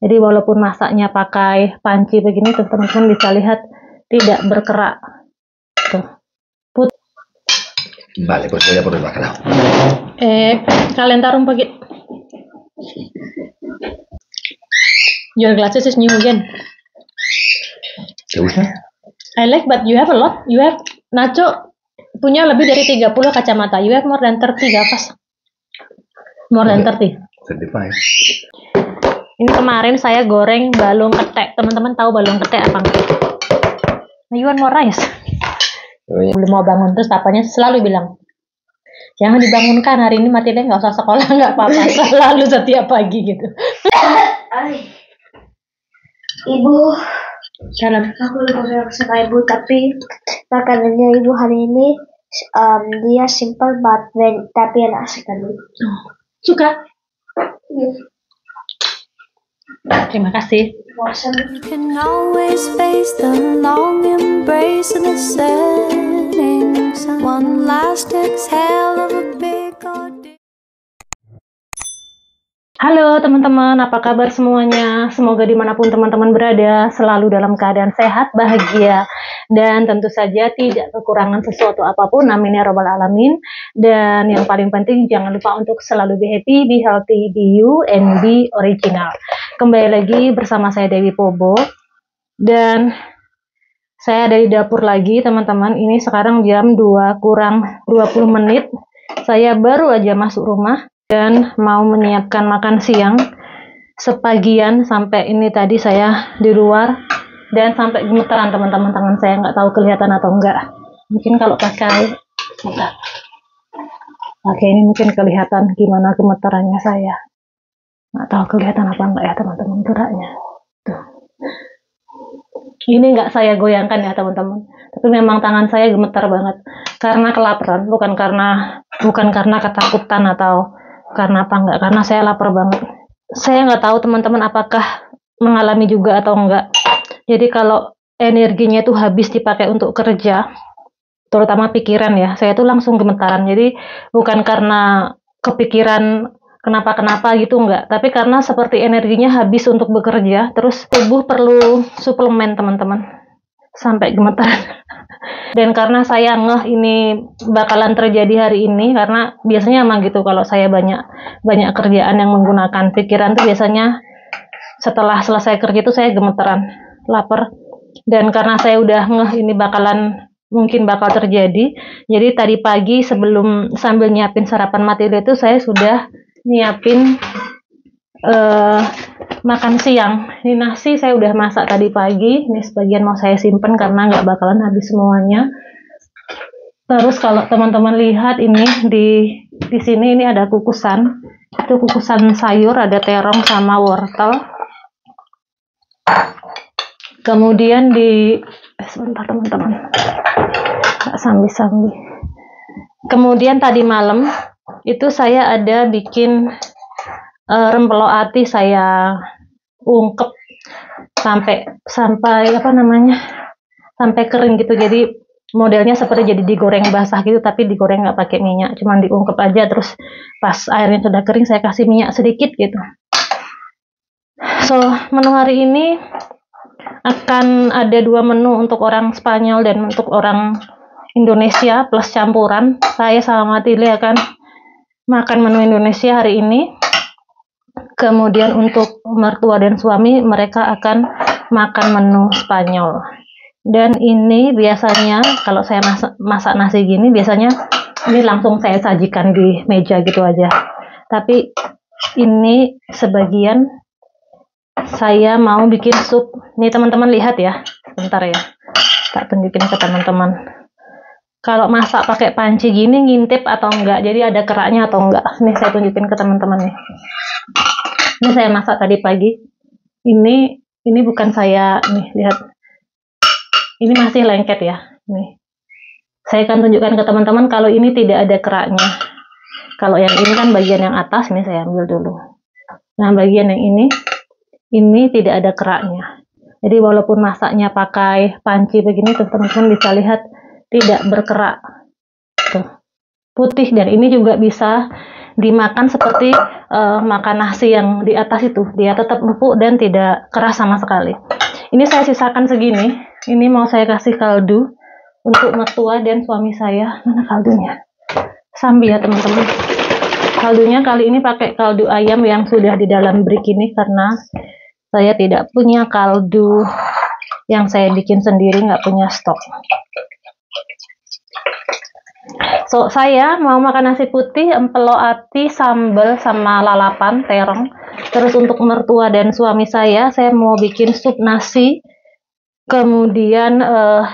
Jadi walaupun masaknya pakai panci begini tuh teman-teman bisa lihat tidak berkerak. Tuh. Vale, pues voy a por el bacalao. Calentar un poquito. Your glasses is new again. ¿Te gusta? I like, but you have a lot. You have Nacho punya lebih dari 30 kacamata. You have more than 30 gafas. More than 30. 35. Ini kemarin saya goreng balung ketek. Teman-teman tahu balung ketek apa enggak? You want more rice? Belum mau bangun, terus papanya selalu bilang, jangan dibangunkan, hari ini Matilda nggak usah sekolah, nggak apa-apa. Selalu setiap pagi gitu. Ibu, aku lupa bilang sama ibu, tapi makanannya ibu hari ini dia simple tapi enak sekali. Suka? Terima kasih. You can always face the long embrace of the setting sun. One last exhale of a big ordeal. Halo teman-teman, apa kabar semuanya? Semoga dimanapun teman-teman berada selalu dalam keadaan sehat, bahagia, dan tentu saja tidak kekurangan sesuatu apapun. Amin ya robbal alamin. Dan yang paling penting jangan lupa untuk selalu be happy, be healthy, be you, and be original. Kembali lagi bersama saya Dewi Pobo, dan saya ada di dapur lagi teman-teman. Ini sekarang jam 2 kurang 20 menit. Saya baru aja masuk rumah dan mau menyiapkan makan siang. Sepagian sampai ini tadi saya di luar dan sampai gemeteran teman-teman, tangan saya nggak tahu kelihatan atau enggak. Mungkin kalau pakai ini mungkin kelihatan gimana gemeterannya saya. Nggak tahu kelihatan apa enggak ya teman-teman geraknya. Tuh. Ini nggak saya goyangkan ya teman-teman, tapi memang tangan saya gemetar banget karena kelaparan, bukan karena ketakutan atau karena apa enggak, karena saya lapar banget. Saya nggak tahu teman-teman apakah mengalami juga atau enggak. Jadi kalau energinya itu habis dipakai untuk kerja, terutama pikiran ya, saya tuh langsung gemetaran. Jadi bukan karena kepikiran kenapa gitu enggak, tapi karena seperti energinya habis untuk bekerja, terus tubuh perlu suplemen teman-teman, sampai gemetaran. Dan karena saya ngeh ini bakalan terjadi hari ini, karena biasanya emang gitu, kalau saya banyak kerjaan yang menggunakan pikiran tuh biasanya setelah selesai kerja tuh saya gemetaran, lapar. Dan karena saya udah ngeh ini mungkin bakal terjadi, jadi tadi pagi sambil nyiapin sarapan Matilda itu saya sudah nyiapin makan siang. Ini nasi saya udah masak tadi pagi, ini sebagian mau saya simpen karena nggak bakalan habis semuanya. Terus kalau teman-teman lihat ini di sini ini ada kukusan, itu kukusan sayur, ada terong sama wortel. Kemudian sebentar teman-teman, nggak sambil. Kemudian tadi malam itu saya ada bikin rempelo ati, saya ungkep sampai sampai kering gitu. Jadi modelnya seperti jadi digoreng basah gitu, tapi digoreng nggak pakai minyak, cuman diungkep aja. Terus pas airnya sudah kering saya kasih minyak sedikit gitu. So menu hari ini akan ada 2 menu, untuk orang Spanyol dan untuk orang Indonesia plus campuran. Saya sama Matilda akan makan menu Indonesia hari ini. Kemudian untuk mertua dan suami, mereka akan makan menu Spanyol. Dan ini biasanya kalau saya masak nasi gini, biasanya ini langsung saya sajikan di meja gitu aja. Tapi ini sebagian saya mau bikin sup. Nih teman-teman lihat ya, sebentar ya, tak tunjukin ke teman-teman. Kalau masak pakai panci gini ngintip atau enggak, jadi ada keraknya atau enggak. Nih saya tunjukin ke teman-teman nih. Ini saya masak tadi pagi. Ini bukan saya, nih lihat. Ini masih lengket ya. Nih. Saya akan tunjukkan ke teman-teman kalau ini tidak ada keraknya. Kalau yang ini kan bagian yang atas, ini saya ambil dulu. Nah, bagian yang ini tidak ada keraknya. Jadi walaupun masaknya pakai panci begini tuh teman-teman bisa lihat tidak berkerak. Tuh. Putih, dan ini juga bisa dimakan seperti makan nasi yang di atas itu. Dia tetap empuk dan tidak keras sama sekali. Ini saya sisakan segini. Ini mau saya kasih kaldu untuk mertua dan suami saya. Mana kaldunya? Sambil ya teman-teman. Kaldunya kali ini pakai kaldu ayam yang sudah di dalam brick ini karena saya tidak punya kaldu yang saya bikin sendiri, nggak punya stok. So, saya mau makan nasi putih, empelo ati, sambal, sama lalapan, terong. Terus untuk mertua dan suami saya mau bikin sup nasi. Kemudian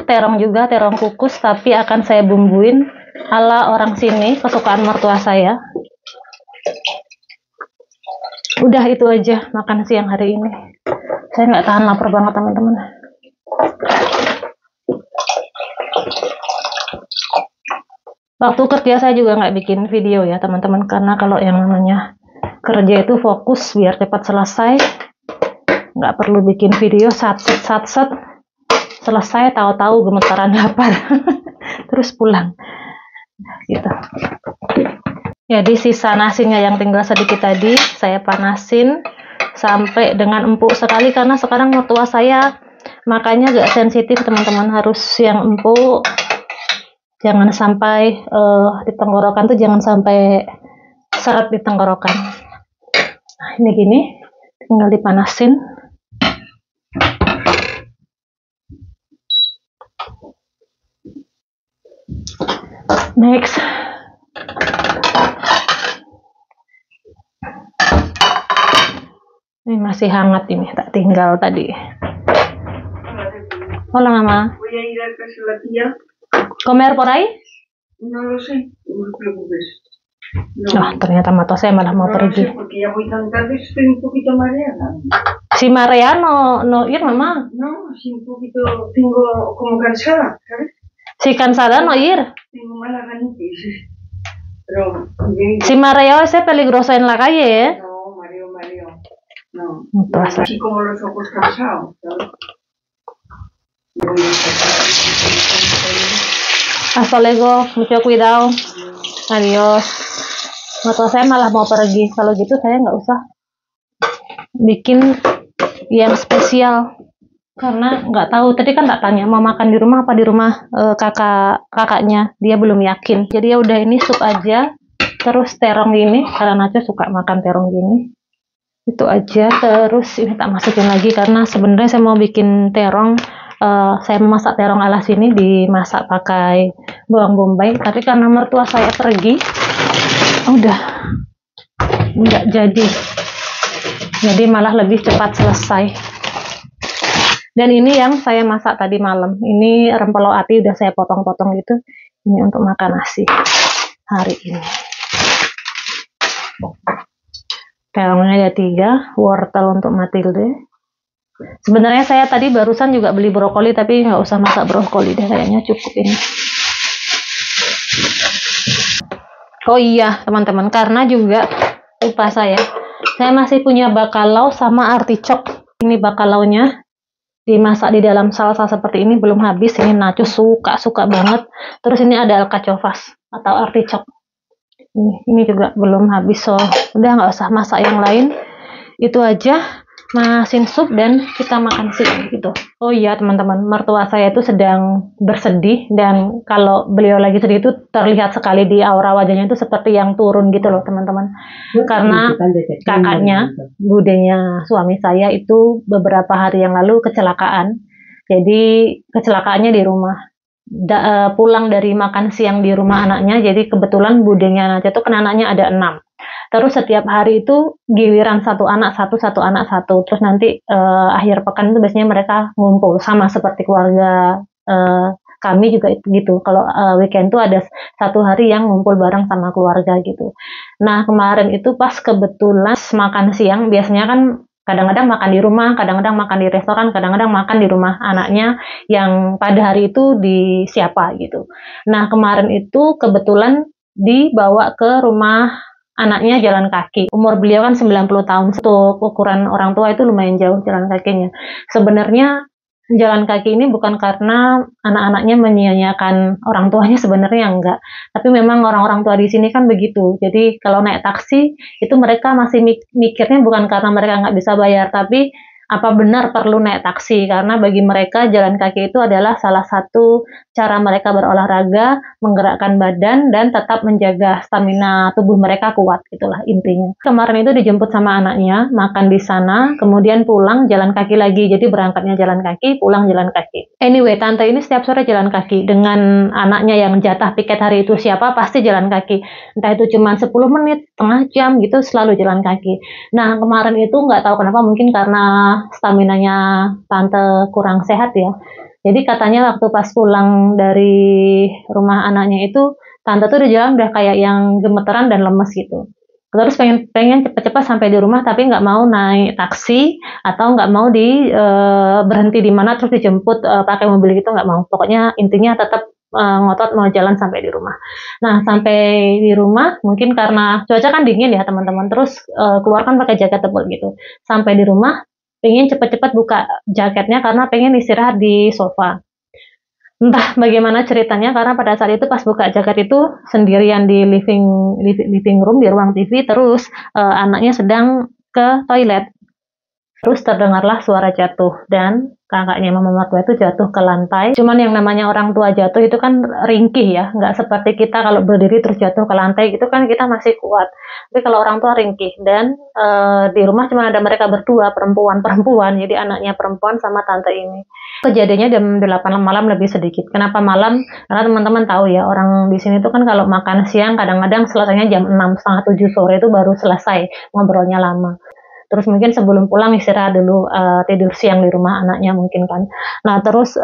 terong juga, terong kukus, tapi akan saya bumbuin ala orang sini, kesukaan mertua saya. Udah itu aja makan siang hari ini. Saya nggak tahan lapar banget teman-teman. Waktu kerja saya juga nggak bikin video ya teman-teman, karena kalau yang namanya kerja itu fokus biar cepat selesai, nggak perlu bikin video sat-set selesai tahu-tahu gemetaran lapar terus pulang gitu. Jadi sisa nasinya yang tinggal sedikit tadi saya panasin sampai dengan empuk sekali, karena sekarang mertua saya makanya agak sensitif teman-teman, harus yang empuk. Jangan sampai di tenggorokan tuh jangan sampai seret di tenggorokan. Nah, ini gini, tinggal dipanasin. Next. Ini masih hangat ini, tak tinggal tadi. Hola mamá. Voy a ir a casa de la tía. Comer por ahí? No lo sé, no te preocupes. Oh, ternyata mata saya malah mau no lo pergi. sé, porque ya voy tan tarde, estoy un poquito mareada. Si María no ir, mamá. No, sí, un poquito, tengo como cansada, ¿sabes? Si cansada no ir. Tengo mala ganitis. Pero, bien, Si mareo ese peligroso en la calle, ¿eh? no, mareo. No, Entonces. así como los ojos cansados, ¿sabes? Me voy a descansar. Hasta luego, mucho cuidado. Adios. Mata saya malah mau pergi. Kalau gitu saya nggak usah bikin yang spesial. Karena nggak tahu, tadi kan tak tanya mau makan di rumah apa di rumah kakaknya, dia belum yakin. Jadi ya udah, ini sup aja, terus terong gini, karena Nacho suka makan terong gini, itu aja. Terus ini tak masukin lagi karena sebenarnya saya mau bikin terong, saya memasak terong ala sini, dimasak pakai bawang bombay, tapi karena mertua saya pergi, udah nggak jadi malah lebih cepat selesai. Dan ini yang saya masak tadi malam. Ini rempelo ati udah saya potong-potong gitu. Ini untuk makan nasi hari ini. Terongnya ada 3, wortel untuk Matilde. Sebenarnya saya tadi barusan juga beli brokoli, tapi nggak usah masak brokoli deh, kayaknya cukup ini. Oh iya teman-teman, karena juga lupa saya masih punya bakalau sama artichok. Ini bakalaunya dimasak di dalam salsa seperti ini, belum habis. Ini Nacho suka banget. Terus ini ada alcachofas atau artichok. Ini juga belum habis, so udah nggak usah masak yang lain. Itu aja, masin sup dan kita makan siang gitu. Oh iya teman-teman, mertua saya itu sedang bersedih, dan kalau beliau lagi sedih itu terlihat sekali di aura wajahnya, itu seperti yang turun gitu loh teman-teman. Karena kakaknya, budenya suami saya itu beberapa hari yang lalu kecelakaan. Jadi kecelakaannya di rumah. Pulang dari makan siang di rumah anaknya, jadi kebetulan budenya Nacho itu kan anaknya ada 6. Terus setiap hari itu giliran satu anak satu. Terus nanti akhir pekan itu biasanya mereka ngumpul, sama seperti keluarga kami juga gitu. Kalau weekend tuh ada satu hari yang ngumpul bareng sama keluarga gitu. Nah kemarin itu pas kebetulan makan siang, biasanya kan kadang-kadang makan di rumah, kadang-kadang makan di restoran, kadang-kadang makan di rumah anaknya yang pada hari itu di siapa gitu. Nah kemarin itu kebetulan dibawa ke rumah anaknya jalan kaki. Umur beliau kan 90 tahun. Untuk ukuran orang tua itu lumayan jauh jalan kakinya. Sebenarnya jalan kaki ini bukan karena anak-anaknya menyia-nyiakan orang tuanya, sebenarnya enggak. Tapi memang orang-orang tua di sini kan begitu. Jadi kalau naik taksi itu mereka masih mikirnya bukan karena mereka nggak bisa bayar, tapi apa benar perlu naik taksi, karena bagi mereka jalan kaki itu adalah salah satu cara mereka berolahraga, menggerakkan badan, dan tetap menjaga stamina tubuh mereka kuat, itulah intinya. Kemarin itu dijemput sama anaknya, makan di sana, kemudian pulang jalan kaki lagi, jadi berangkatnya jalan kaki, pulang jalan kaki. Anyway, tante ini setiap sore jalan kaki, dengan anaknya yang jatah piket hari itu siapa, pasti jalan kaki. Entah itu cuma 10 menit, setengah jam gitu, selalu jalan kaki. Nah, kemarin itu nggak tahu kenapa, mungkin karena staminanya tante kurang sehat ya. Jadi katanya waktu pas pulang dari rumah anaknya itu, tante tuh udah jalan udah kayak yang gemeteran dan lemes gitu. Terus pengen cepet-cepet sampai di rumah, tapi nggak mau naik taksi atau nggak mau berhenti di mana terus dijemput pakai mobil gitu, nggak mau. Pokoknya intinya tetap ngotot mau jalan sampai di rumah. Nah, sampai di rumah mungkin karena cuaca kan dingin ya teman-teman, terus keluarkan pakai jaket tebal gitu. Sampai di rumah pengen cepet-cepet buka jaketnya karena pengen istirahat di sofa. Entah bagaimana ceritanya, karena pada saat itu pas buka jaket itu sendirian di living room, di ruang TV, terus anaknya sedang ke toilet. Terus terdengarlah suara jatuh, dan kakaknya mama mertua itu jatuh ke lantai. Cuman yang namanya orang tua jatuh itu kan ringkih ya, nggak seperti kita kalau berdiri terus jatuh ke lantai gitu kan kita masih kuat. Tapi kalau orang tua ringkih, dan di rumah cuma ada mereka berdua, perempuan, jadi anaknya perempuan sama tante ini. Kejadiannya jam 8 malam lebih sedikit. Kenapa malam? Karena teman-teman tahu ya, orang di sini tuh kan kalau makan siang kadang-kadang selesainya jam 6, setengah 7 sore itu baru selesai, ngobrolnya lama. Terus mungkin sebelum pulang istirahat dulu, tidur siang di rumah anaknya mungkin kan. Nah terus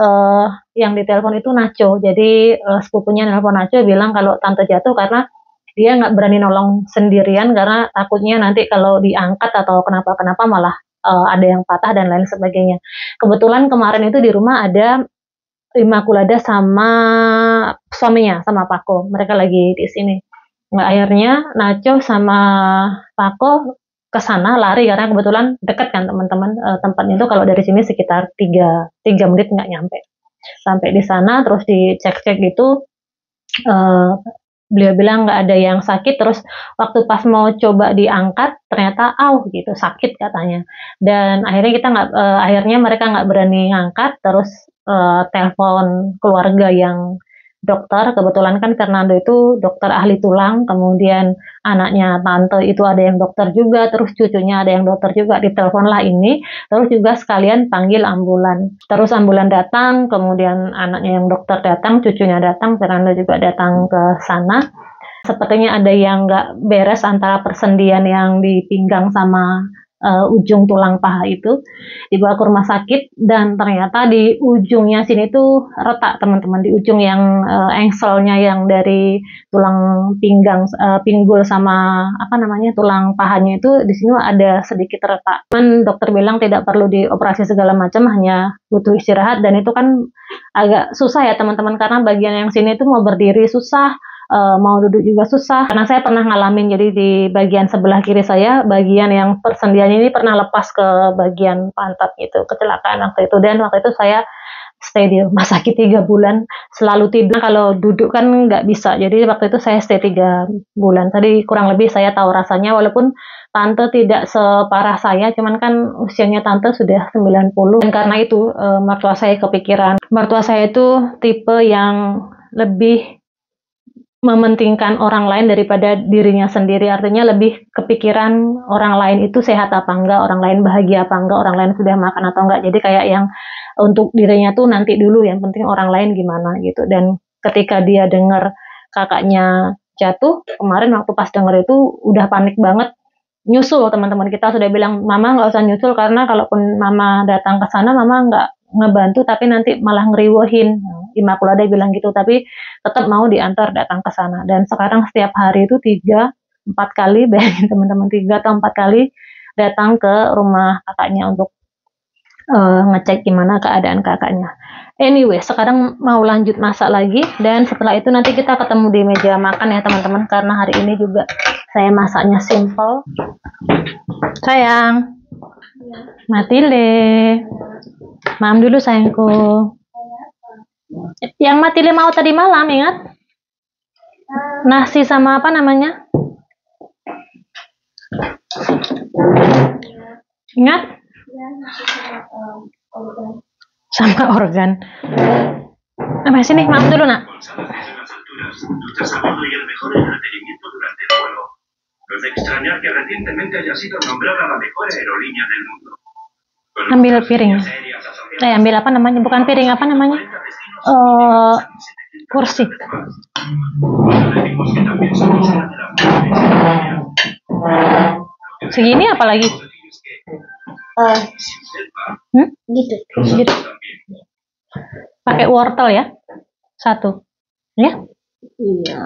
yang ditelepon itu Nacho, jadi sepupunya nelpon Nacho bilang kalau tante jatuh karena dia nggak berani nolong sendirian karena takutnya nanti kalau diangkat atau kenapa-kenapa malah ada yang patah dan lain sebagainya. Kebetulan kemarin itu di rumah ada Immaculada sama suaminya, sama Paco, mereka lagi di sini. Nah, akhirnya Nacho sama Paco ke sana lari karena kebetulan dekat kan teman-teman, tempatnya itu kalau dari sini sekitar 3 menit nggak nyampe. Sampai di sana terus dicek-cek gitu, beliau bilang nggak ada yang sakit. Terus waktu pas mau coba diangkat ternyata gitu sakit katanya, dan akhirnya mereka nggak berani ngangkat. Terus telepon keluarga yang dokter, kebetulan kan Fernando itu dokter ahli tulang, kemudian anaknya tante itu ada yang dokter juga, terus cucunya ada yang dokter juga, diteleponlah ini, terus juga sekalian panggil ambulan. Terus ambulan datang, kemudian anaknya yang dokter datang, cucunya datang, Fernando juga datang ke sana. Sepertinya ada yang nggak beres antara persendian yang di pinggang sama ujung tulang paha itu, dibawa ke rumah sakit, dan ternyata di ujungnya sini tuh retak teman-teman, di ujung yang engselnya yang dari tulang pinggang, pinggul sama tulang pahanya itu, di sini ada sedikit retak. Cuman dokter bilang tidak perlu dioperasi segala macam, hanya butuh istirahat, dan itu kan agak susah ya teman-teman, karena bagian yang sini itu mau berdiri susah, mau duduk juga susah, karena saya pernah ngalamin. Jadi di bagian sebelah kiri saya, bagian yang persendian ini pernah lepas ke bagian pantat gitu, kecelakaan waktu itu, dan waktu itu saya stay di rumah sakit 3 bulan, selalu tidur, kalau duduk kan nggak bisa, jadi waktu itu saya stay 3 bulan. Tadi kurang lebih saya tahu rasanya, walaupun tante tidak separah saya, cuman kan usianya tante sudah 90, dan karena itu mertua saya kepikiran. Mertua saya itu tipe yang lebih mementingkan orang lain daripada dirinya sendiri, artinya lebih kepikiran orang lain itu sehat apa enggak, orang lain bahagia apa enggak, orang lain sudah makan atau enggak. Jadi kayak yang untuk dirinya tuh nanti dulu, yang penting orang lain gimana gitu. Dan ketika dia dengar kakaknya jatuh kemarin, waktu pas dengar itu udah panik banget, nyusul. Teman-teman kita sudah bilang, mama nggak usah nyusul, karena kalaupun mama datang ke sana, mama nggak ngebantu tapi nanti malah ngeriwohin. Immaculada bilang gitu, tapi tetap mau diantar datang ke sana. Dan sekarang setiap hari itu 3-4 kali, bayangin teman-teman, 3 atau 4 kali datang ke rumah kakaknya untuk ngecek gimana keadaan kakaknya. Anyway, sekarang mau lanjut masak lagi, dan setelah itu nanti kita ketemu di meja makan ya teman-teman, karena hari ini juga saya masaknya simple. Sayang, Matilde. Maam dulu sayangku. Yang Matilde mau tadi malam, ingat? Nasi sama apa namanya? Ingat? Sama organ. Nah, sini, maaf dulu, nak. Ambil piring. Ambil apa namanya? Bukan piring, apa namanya? Kursi. Segini apa lagi? Gitu. Pakai wortel ya? 1. Ya? Iya.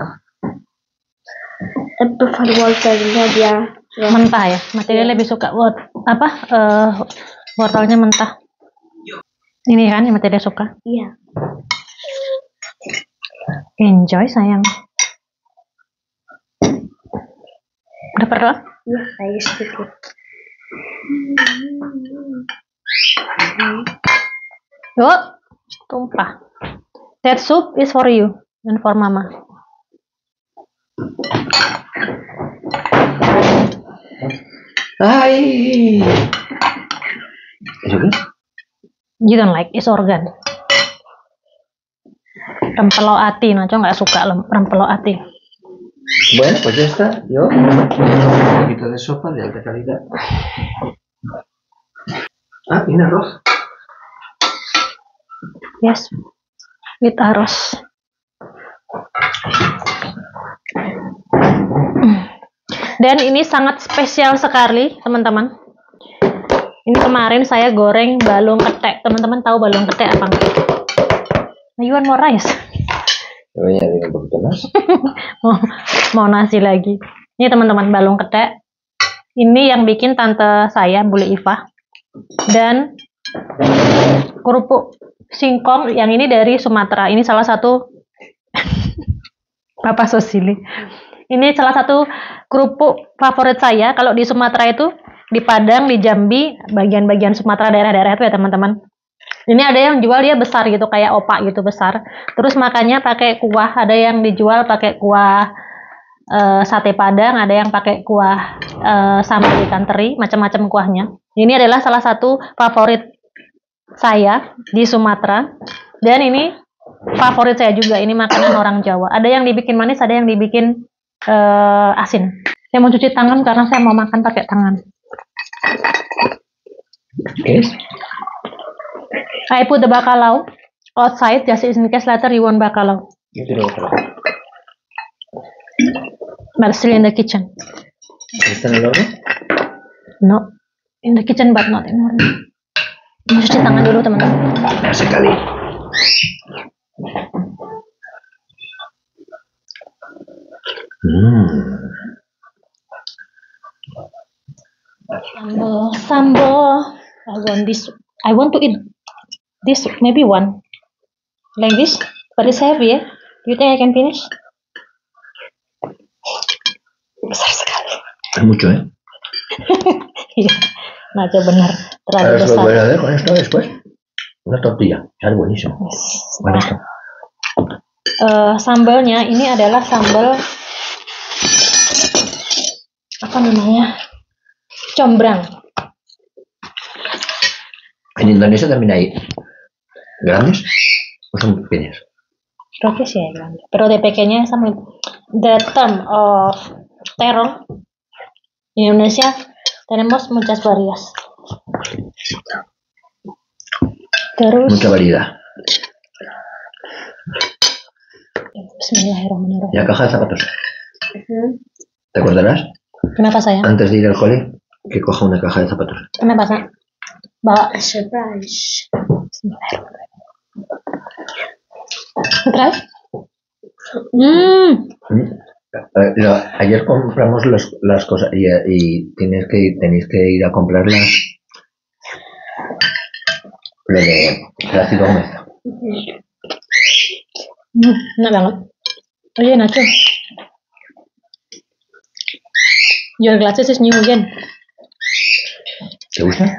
Prefer wortelnya dia mentah ya. Matilde lebih suka wortelnya mentah. Ini kan yang Matilde suka. Iya. Enjoy sayang. Udah perlu? Iya, kayak sedikit. Yuk, tumpah. That soup is for you and for mama. Hai. Is okay? You don't like, it's organ. Rempelo ati, Nacho nggak suka rempelo ati. Bueno, pues ya está. Yo un poquito de sopa de alta calidad. Ah, ini arroz. Yes, with arroz. Dan ini sangat spesial sekali, teman-teman. Ini kemarin saya goreng balung ketek. Teman-teman tahu balung ketek apa enggak? You want more rice? Voy a añadir un poquito más. mau nasi lagi. Ini teman-teman balung ketek. Ini yang bikin tante saya, Bule Iva. Dan kerupuk singkong yang ini dari Sumatera. Ini salah satu Papa Sosili. Ini salah satu kerupuk favorit saya. Kalau di Sumatera itu, di Padang, di Jambi, bagian-bagian Sumatera daerah-daerah itu ya teman-teman. Ini ada yang jual dia besar gitu, kayak opak gitu besar. Terus makannya pakai kuah. Ada yang dijual pakai kuah sate Padang, ada yang pakai kuah sambal ikan teri, macam-macam kuahnya. Ini adalah salah satu favorit saya di Sumatera. Dan ini favorit saya juga. Ini makanan orang Jawa. Ada yang dibikin manis, ada yang dibikin asin. Saya mau cuci tangan karena saya mau makan pakai tangan. ¿Qué es? I put the bakalau outside just in case later you want bakalau. Yo quiero bacalao. But still in the kitchen. ¿Está en el horno? No, in the kitchen but not in horno. Mau cuci tangan dulu teman-teman. Sekali. Sambal. I want to eat this, maybe one. Like this, but it's heavy ya. You think I can finish? Besar sekali. Es mucho, ¿eh? Iya, Nacho benar. Terlalu Ahora se lo besar. voy a hacer con esto después. Una tortilla. Es buenísimo. Con esto. Sambalnya ini adalah sambal apa namanya? Combrang. En Indonesia también hay grandes o son pequeñas. Creo que sí hay grande. Pero de pequeña es muy... The term of terong en Indonesia tenemos muchas varias. Terus Mucha variedad. Bismillahirrahmanirrahim. La caja de zapatos. ¿Te acordarás? Kenapa sayang? Antes de ir al cole, que coja una caja de zapatos. Kenapa sayang? Bawa. Surprise. Try? Ayer compramos las cosas y tenéis que ir a comprarlas. Lo de el ácido húmedo. Enak banget. Oh iya Nacho. Your glasses is new again. ¿Te gusta?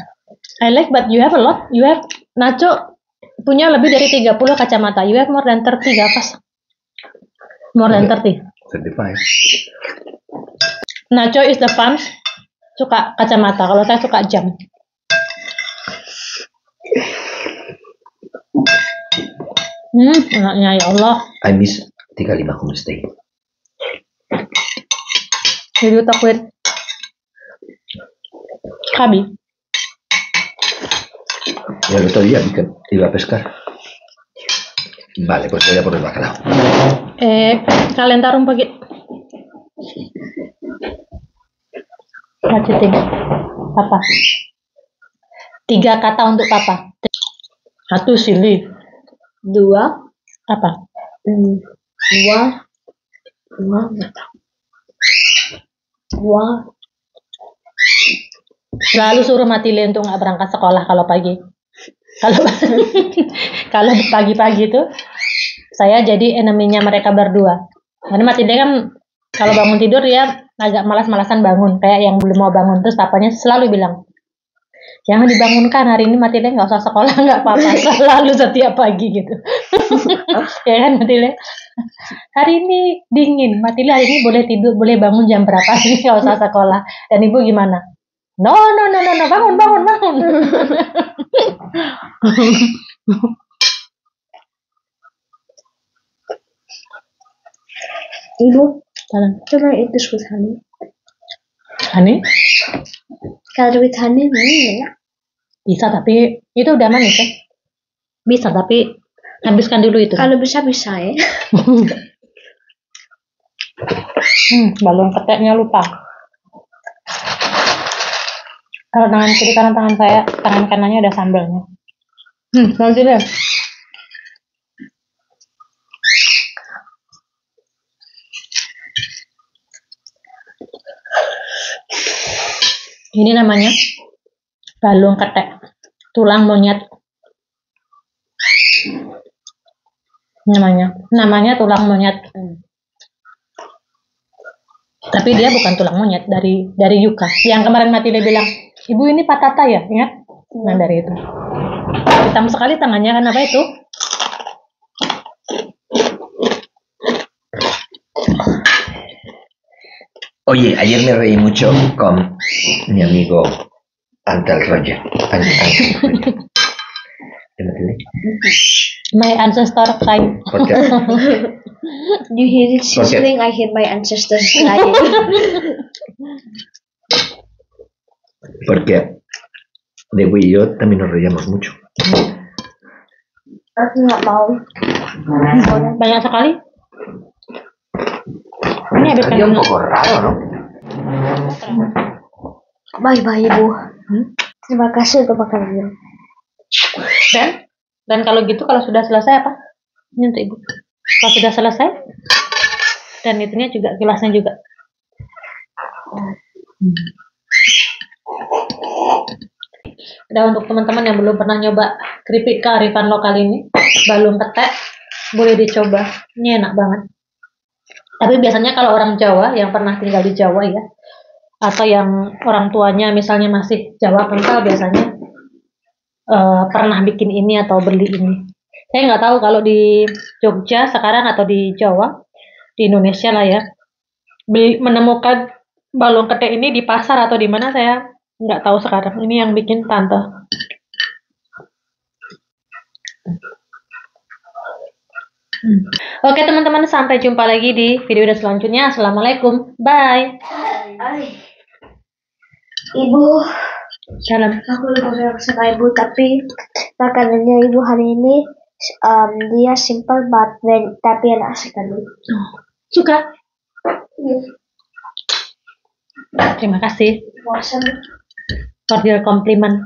I like, but you have a lot. You have Nacho punya lebih dari 30 kacamata. You have more than 30 gapas. More than 30. 35. Nacho is the fans suka kacamata. Kalau saya suka jam. Enaknya ya Allah. I miss 35 como stay. Jadi takut Kabi. Y el otro día vi que iba a pescar. Vale, pues voy a por el bacalao. Kalian taruh pagi. Maceting. Papa. 3 kata untuk papa. 1 silih. 2 Apa? 2 Selalu suruh Matile untuk nggak berangkat sekolah kalau pagi. Kalau kalau pagi-pagi itu saya jadi enemy-nya mereka berdua. Karena Matile kan kalau bangun tidur ya agak malas-malasan bangun, kayak yang belum mau bangun. Terus papanya selalu bilang, jangan dibangunkan, hari ini Matile nggak usah sekolah, nggak apa-apa. Selalu setiap pagi gitu. Ya kan Matile? Hari ini dingin, Matile hari ini boleh tidur, boleh bangun jam berapa, ini nggak usah sekolah. Dan ibu gimana? No, bangun. Ibu, Jalan. coba itu with honey. Honey? Kalau with honey ini ya. Bisa, tapi itu udah manis ya. Bisa, tapi habiskan dulu itu. Kalau bisa ya. Balon keteknya lupa. Kalau tangan kiri kanan tangan saya, tangan kanannya ada sambalnya. Nanti deh. Ini namanya balung ketek, tulang monyet. Namanya tulang monyet. Tapi dia bukan tulang monyet, dari Yuka. Yang kemarin Matile bilang, ibu ini patata ya, ingat? Nah dari itu. Hitam sekali tangannya, kan apa itu? Oye, ayer me reí mucho con mi amigo Antal Roger. My ancestor crying. Porque, You hear it sizzling, I hear my ancestors crying. porque de Wii y yo también nos reíamos mucho. Aku nggak mau. Banyak sekali. Ini habiskan Sería un dulu. poco raro, ¿no? Bye ibu. Terima kasih untuk makanannya. Dan kalau gitu, kalau sudah selesai apa? Ini untuk ibu. Kalau sudah selesai, dan itunya juga, gelasnya juga. Dan untuk teman-teman yang belum pernah nyoba keripik kearifan lokal ini, balung ketek, boleh dicoba. Ini enak banget. Tapi biasanya kalau orang Jawa yang pernah tinggal di Jawa ya, atau yang orang tuanya misalnya masih Jawa kental, biasanya pernah bikin ini atau beli ini. Saya nggak tahu kalau di Jogja sekarang atau di Jawa, di Indonesia lah ya, menemukan balung ketek ini di pasar atau di mana, saya nggak tahu sekarang. Ini yang bikin tante. Oke teman-teman, sampai jumpa lagi di video selanjutnya. Assalamualaikum, bye. Ibu, Salam. aku lupa bilang sama ibu, tapi makanannya ibu hari ini dia simple tapi enak sekali. Suka? Terima kasih Bosan. for your compliment.